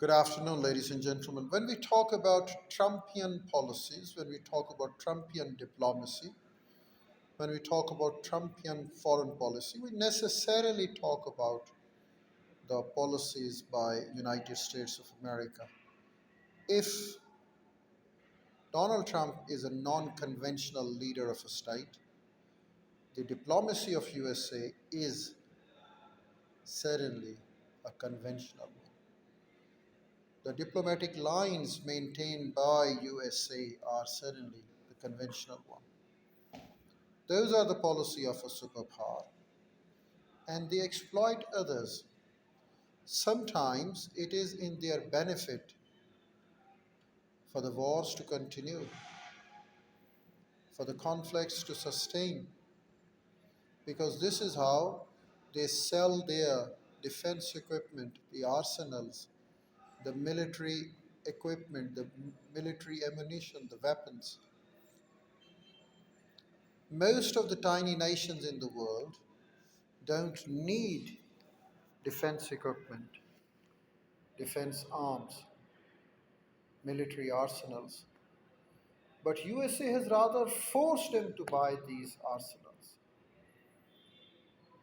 Good afternoon, ladies and gentlemen. When we talk about Trumpian policies, when we talk about Trumpian diplomacy, when we talk about Trumpian foreign policy, we necessarily talk about the policies by United States of America. If Donald Trump is a non-conventional leader of a state, the diplomacy of USA is certainly a conventional one. The diplomatic lines maintained by USA are certainly the conventional one. Those are the policy of a superpower, and they exploit others. Sometimes it is in their benefit for the wars to continue, for the conflicts to sustain, because this is how they sell their defense equipment, the arsenals, the military equipment, the military ammunition, the weapons. Most of the tiny nations in the world don't need defense equipment, defense arms, military arsenals. But USA has rather forced them to buy these arsenals.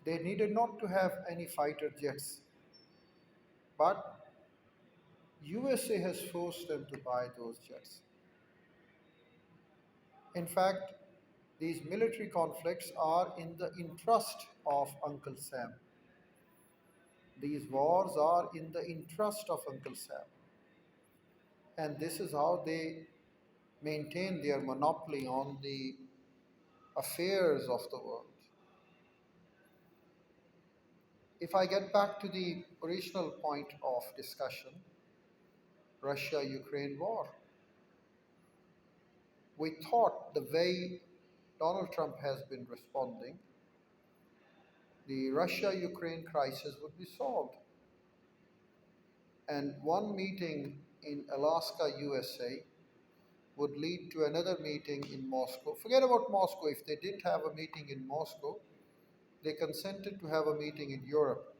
They needed not to have any fighter jets, but USA has forced them to buy those jets. In fact, these military conflicts are in the interest of Uncle Sam. These wars are in the interest of Uncle Sam. And this is how they maintain their monopoly on the affairs of the world. If I get back to the original point of discussion, Russia Ukraine war, we thought the way Donald Trump has been responding, the Russia Ukraine crisis would be solved. And one meeting in Alaska, USA, would lead to another meeting in Moscow. Forget about Moscow. If they didn't have a meeting in Moscow, they consented to have a meeting in Europe.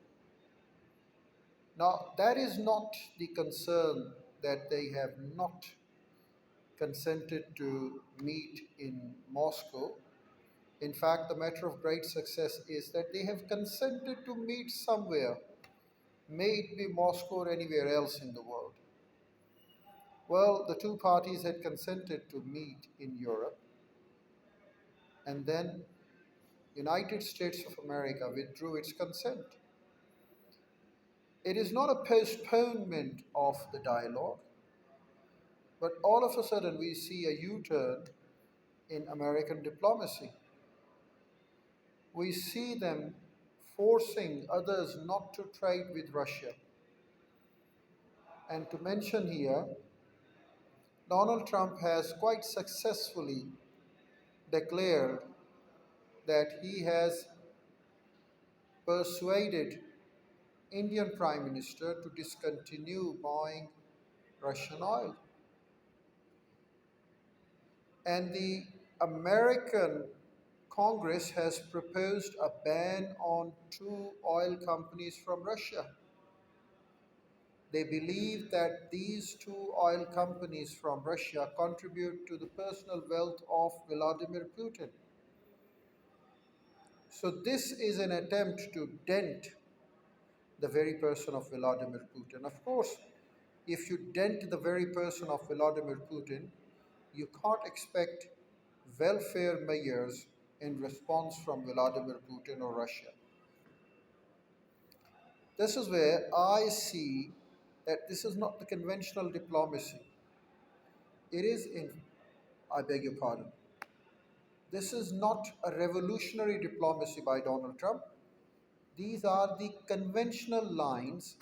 Now, that is not the concern that they have not consented to meet in Moscow. In fact, the matter of great success is that they have consented to meet somewhere, may it be Moscow or anywhere else in the world. Well, the two parties had consented to meet in Europe, and then United States of America withdrew its consent. It is not a postponement of the dialogue, but all of a sudden we see a U-turn in American diplomacy. We see them forcing others not to trade with Russia. And to mention here, Donald Trump has quite successfully declared that he has persuaded Indian Prime Minister to discontinue buying Russian oil. And the American Congress has proposed a ban on two oil companies from Russia. They believe that these two oil companies from Russia contribute to the personal wealth of Vladimir Putin. So, this is an attempt to dent the very person of Vladimir Putin. Of course, if you dent the very person of Vladimir Putin, you can't expect welfare measures in response from Vladimir Putin or Russia. This is where I see that this is not the conventional diplomacy. It is in, I beg your pardon, this is not a revolutionary diplomacy by Donald Trump. These are the conventional lines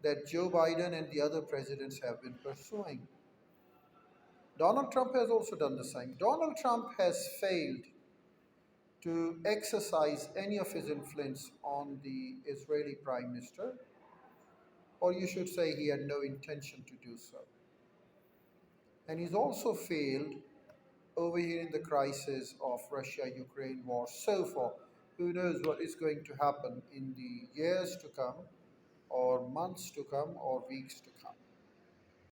that Joe Biden and the other presidents have been pursuing. Donald Trump has also done the same. Donald Trump has failed to exercise any of his influence on the Israeli Prime Minister, or you should say he had no intention to do so. And he's also failed overhearing the crisis of Russia-Ukraine war so far. Who knows what is going to happen in the years to come, or months to come, or weeks to come.